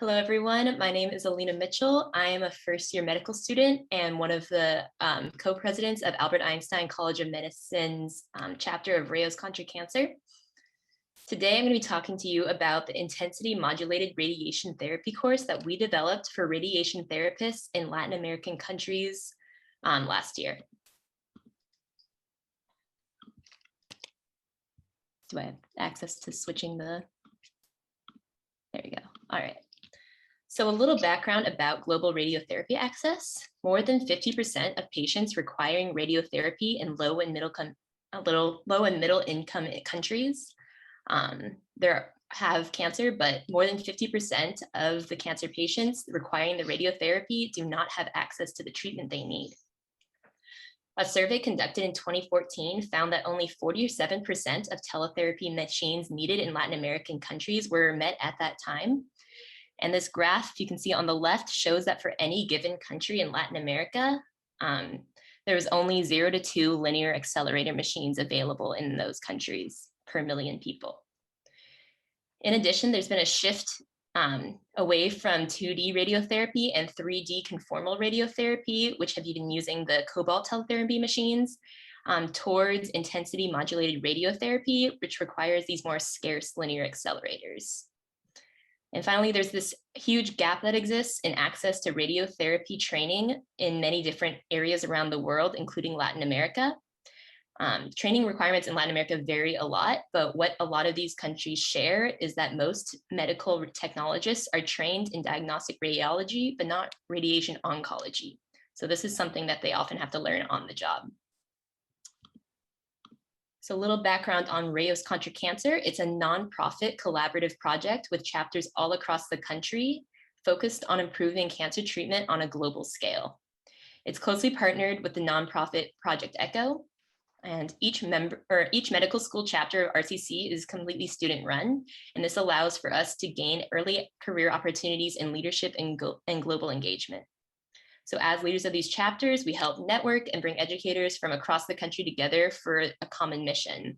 Hello, everyone. My name is Alina Mitchell. I am a first-year medical student and one of the co-presidents of Albert Einstein College of Medicine's chapter of Rayos Contra Cancer. Today, I'm going to be talking to you about the intensity modulated radiation therapy course that we developed for radiation therapists in Latin American countries last year. Do I have access to switching the? There you go. All right. So a little background about global radiotherapy access. More than 50% of patients requiring radiotherapy in low and middle income countries have cancer, but more than 50% of the cancer patients requiring the radiotherapy do not have access to the treatment they need. A survey conducted in 2014 found that only 47% of teletherapy machines needed in Latin American countries were met at that time. And this graph, you can see on the left, shows that for any given country in Latin America, there was only 0 to 2 linear accelerator machines available in those countries per million people. In addition, there's been a shift away from 2D radiotherapy and 3D conformal radiotherapy, which have been using the cobalt teletherapy machines, towards intensity modulated radiotherapy, which requires these more scarce linear accelerators. And finally, there's this huge gap that exists in access to radiotherapy training in many different areas around the world, including Latin America. Training requirements in Latin America vary a lot, but what a lot of these countries share is that most medical technologists are trained in diagnostic radiology, but not radiation oncology. So this is something that they often have to learn on the job. So a little background on Rayos Contra Cancer. It's a nonprofit collaborative project with chapters all across the country focused on improving cancer treatment on a global scale. It's closely partnered with the nonprofit Project ECHO, and each medical school chapter of RTC is completely student run, and this allows for us to gain early career opportunities in leadership and global engagement. So as leaders of these chapters, we help network and bring educators from across the country together for a common mission.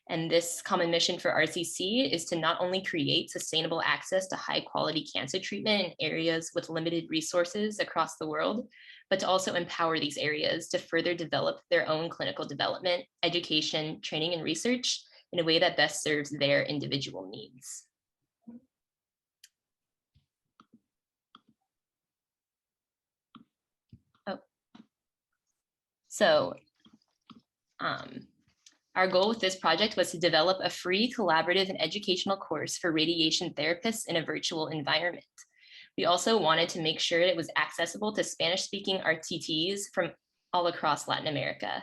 And this common mission for RCC is to not only create sustainable access to high quality cancer treatment in areas with limited resources across the world, but to also empower these areas to further develop their own clinical development, education, training, and research in a way that best serves their individual needs. So our goal with this project was to develop a free, collaborative, and educational course for radiation therapists in a virtual environment. We also wanted to make sure it was accessible to Spanish-speaking RTTs from all across Latin America.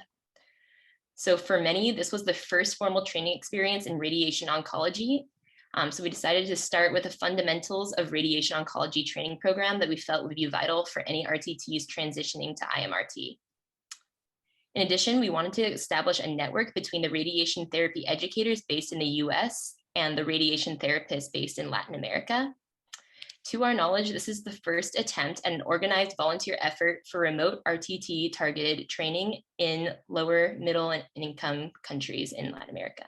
So for many, this was the first formal training experience in radiation oncology. So we decided to start with the fundamentals of radiation oncology training program that we felt would be vital for any RTTs transitioning to IMRT. In addition, we wanted to establish a network between the radiation therapy educators based in the US and the radiation therapists based in Latin America. To our knowledge, this is the first attempt at an organized volunteer effort for remote RTT targeted training in lower middle and income countries in Latin America.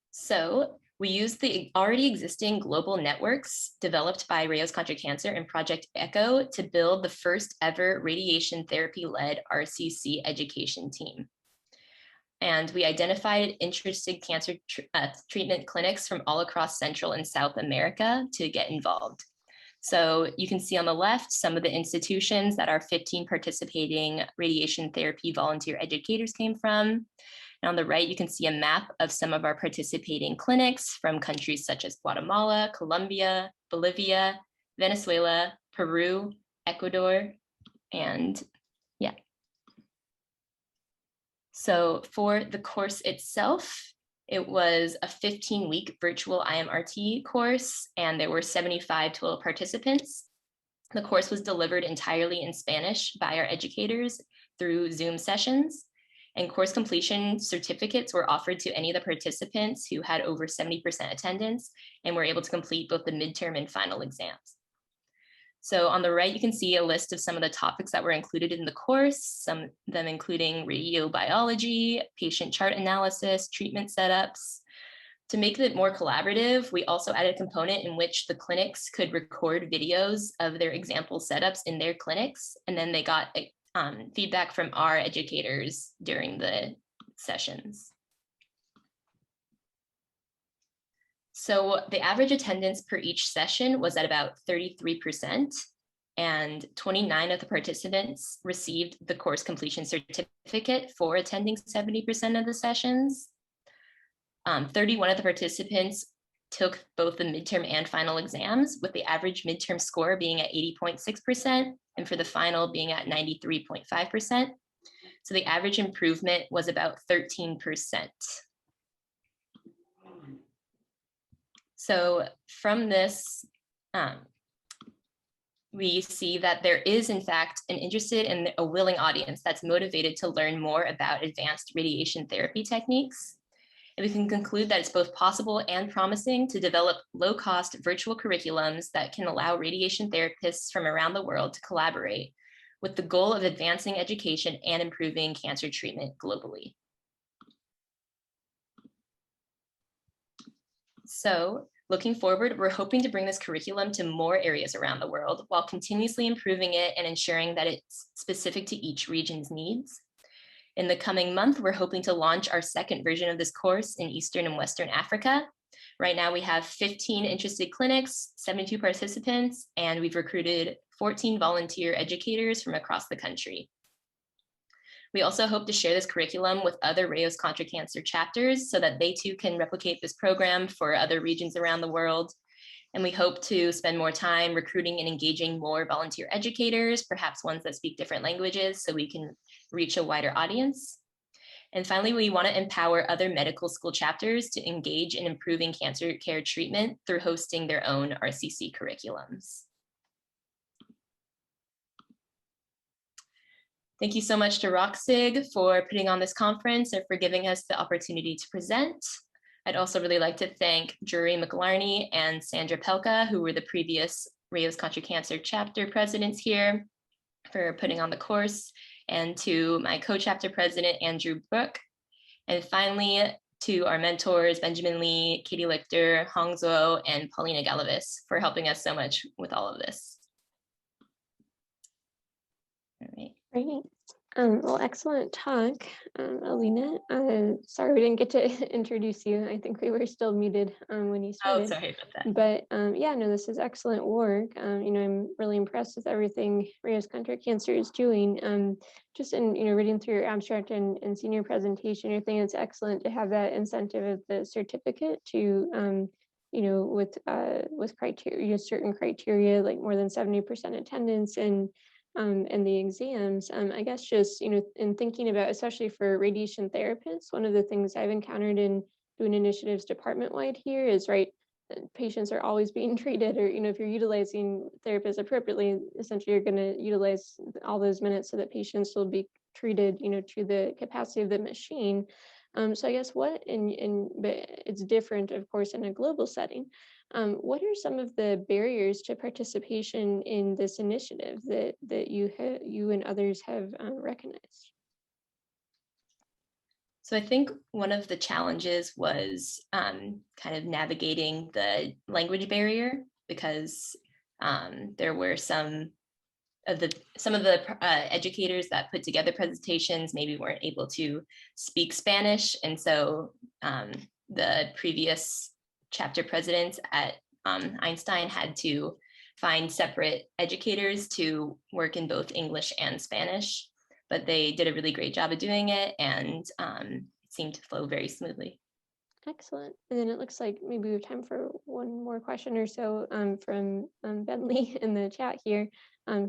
So we used the already existing global networks developed by Rayos Contra Cancer and Project ECHO to build the first ever radiation therapy-led RCC education team. And we identified interested cancer treatment clinics from all across Central and South America to get involved. So you can see on the left some of the institutions that our 15 participating radiation therapy volunteer educators came from. And on the right, you can see a map of some of our participating clinics from countries such as Guatemala, Colombia, Bolivia, Venezuela, Peru, Ecuador, and yeah. So for the course itself, it was a 15-week virtual IMRT course, and there were 75 total participants. The course was delivered entirely in Spanish by our educators through Zoom sessions. And course completion certificates were offered to any of the participants who had over 70% attendance and were able to complete both the midterm and final exams. So on the right, you can see a list of some of the topics that were included in the course, some of them including radiobiology, patient chart analysis, treatment setups, To make it more collaborative, we also added a component in which the clinics could record videos of their example setups in their clinics, and then they got feedback from our educators during the sessions. So the average attendance per each session was at about 33%, and 29 of the participants received the course completion certificate for attending 70% of the sessions. 31 of the participants took both the midterm and final exams, with the average midterm score being at 80.6% and for the final being at 93.5%. So the average improvement was about 13%. So from this, we see that there is, in fact, an interested and a willing audience that's motivated to learn more about advanced radiation therapy techniques. And we can conclude that it's both possible and promising to develop low-cost virtual curriculums that can allow radiation therapists from around the world to collaborate with the goal of advancing education and improving cancer treatment globally. So, looking forward, we're hoping to bring this curriculum to more areas around the world while continuously improving it and ensuring that it's specific to each region's needs. In the coming month, we're hoping to launch our second version of this course in Eastern and Western Africa. Right now, we have 15 interested clinics, 72 participants, and we've recruited 14 volunteer educators from across the country. We also hope to share this curriculum with other Rayos Contra Cancer chapters so that they too can replicate this program for other regions around the world. And we hope to spend more time recruiting and engaging more volunteer educators, perhaps ones that speak different languages, so we can reach a wider audience. And finally, we want to empower other medical school chapters to engage in improving cancer care treatment through hosting their own RCC curriculums. Thank you so much to ROECSG for putting on this conference and for giving us the opportunity to present. I'd also really like to thank Drury McLarney and Sandra Pelka, who were the previous Rayos Contra Cancer chapter presidents here, for putting on the course, and to my co-chapter president, Andrew Brook. And finally, to our mentors, Benjamin Lee, Katie Lichter, Hong Zhou, and Paulina Galavis, for helping us so much with all of this. All right. Great. Well, excellent talk, Alina. Sorry we didn't get to introduce you. I think we were still muted when you started. Oh, sorry about that. But yeah, no, this is excellent work. I'm really impressed with everything Rayos Contra Cancer is doing. Just in reading through your abstract and seeing your presentation, I think it's excellent to have that incentive of the certificate to with criteria, certain criteria like more than 70% attendance and the exams. I guess just, in thinking about, especially for radiation therapists, one of the things I've encountered in doing initiatives department-wide here is, patients are always being treated, or, if you're utilizing therapists appropriately, essentially you're going to utilize all those minutes so that patients will be treated, to the capacity of the machine. So I guess but it's different, of course, in a global setting. What are some of the barriers to participation in this initiative that you and others have recognized? So I think one of the challenges was kind of navigating the language barrier, because there were some of the educators that put together presentations maybe weren't able to speak Spanish, and so the previous chapter presidents at Einstein had to find separate educators to work in both English and Spanish, but they did a really great job of doing it, and it seemed to flow very smoothly. Excellent. And then it looks like maybe we have time for one more question or so from Bentley in the chat here.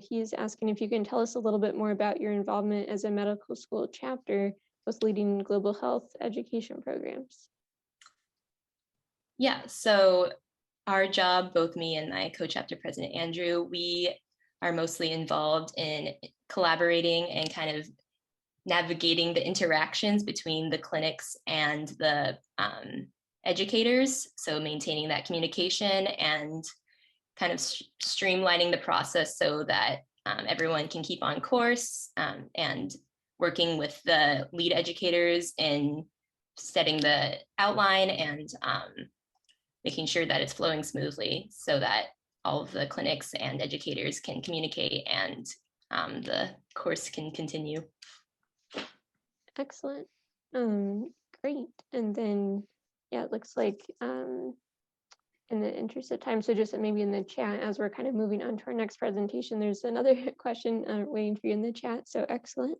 He's asking if you can tell us a little bit more about your involvement as a medical school chapter with leading global health education programs. Yeah, so our job, both me and my co-chapter president, Andrew, we are mostly involved in collaborating and kind of navigating the interactions between the clinics and the educators. So maintaining that communication and kind of streamlining the process so that everyone can keep on course, and working with the lead educators in setting the outline and making sure that it's flowing smoothly so that all of the clinics and educators can communicate and the course can continue. Excellent. Great. And then, yeah, it looks like in the interest of time, so just maybe in the chat as we're kind of moving on to our next presentation, there's another question waiting for you in the chat. So excellent.